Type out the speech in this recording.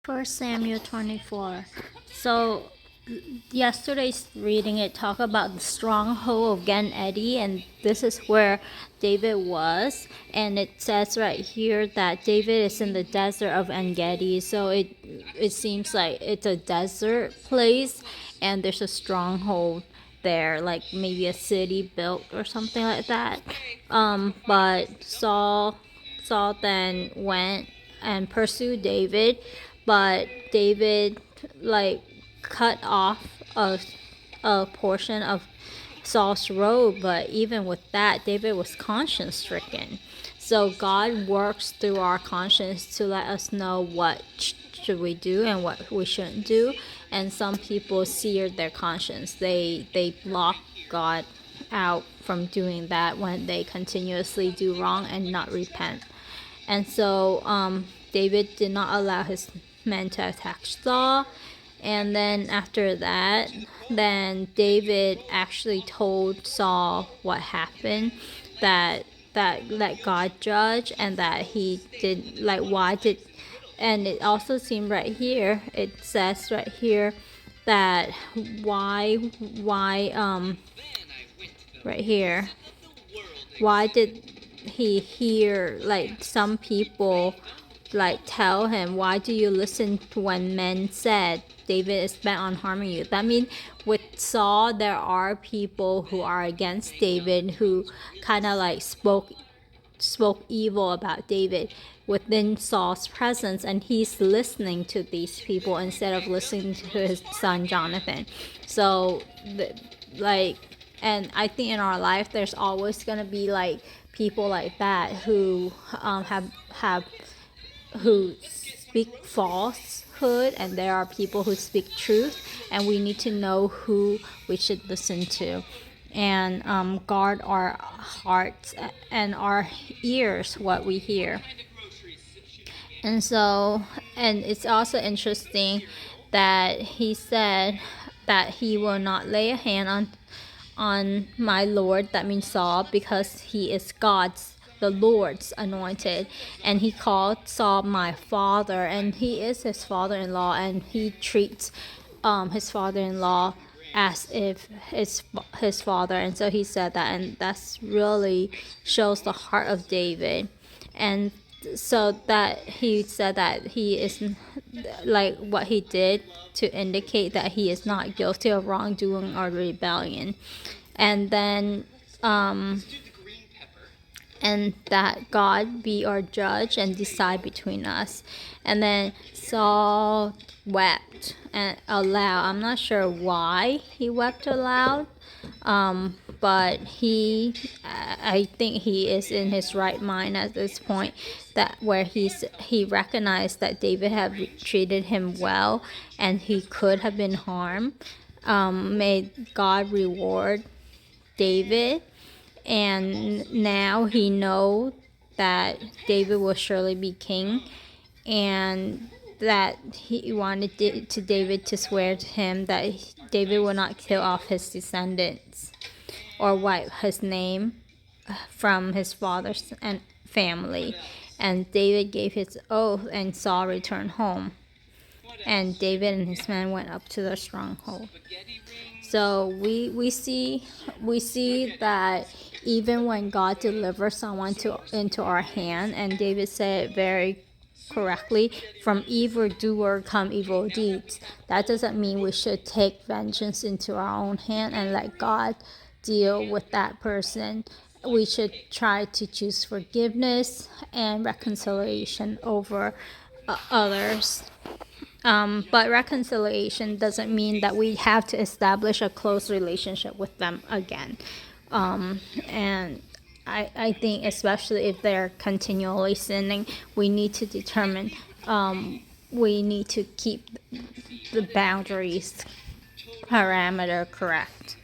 First Samuel 24. So yesterday's reading it talked about the stronghold of Gen Edi, and this is where David was. And it says right here that David is in the desert of En Gedi. So it seems like it's a desert place, and there's a stronghold there, like maybe a city built or something like that. But Saul then went and pursued David, but David like cut off a portion of Saul's robe. But even with that, David was conscience stricken. So God works through our conscience to let us know what should we do and what we shouldn't do. And some people sear their conscience. They block God out from doing that when they continuously do wrong and not repent. And so David did not allow his men to attack Saul. And then after that, then David actually told Saul what happened, that let God judge, and that he did, like, why did, and it also seemed right here, it says right here that why right here, why did he hear, like, some people like tell him, why do you listen to when men said David is bent on harming you? That means with Saul, there are people who are against David, who kind of like spoke evil about David within Saul's presence, and he's listening to these people instead of listening to his son Jonathan. So like, and I think in our life there's always going to be like people like that who have who speak falsehood, and there are people who speak truth, and we need to know who we should listen to, and guard our hearts and our ears what we hear. And so, and it's also interesting that he said that he will not lay a hand on my Lord, that means Saul, because he is the Lord's anointed. And he called Saul my father, and he is his father-in-law, and he treats his father-in-law as if his father. And so he said that, and that's really shows the heart of David. And so that he said that he is, like, what he did to indicate that he is not guilty of wrongdoing or rebellion. And then and that God be our judge and decide between us. And then Saul wept and aloud. I'm not sure why he wept aloud, but I think he is in his right mind at this point, that where he recognized that David had treated him well, and he could have been harmed. May God reward David, and now he know that David will surely be king, and that he wanted David to swear to him that David will not kill off his descendants or wipe his name from his father's and family. And David gave his oath, and Saul returned home, and David and his men went up to the stronghold. So we see that even when God delivers someone into our hand, and David said it very correctly, from evildoer come evil deeds. That doesn't mean we should take vengeance into our own hand and let God deal with that person. We should try to choose forgiveness and reconciliation over others. But reconciliation doesn't mean that we have to establish a close relationship with them again. And I think, especially if they're continually sinning, we need to determine, we need to keep the boundaries parameter correct.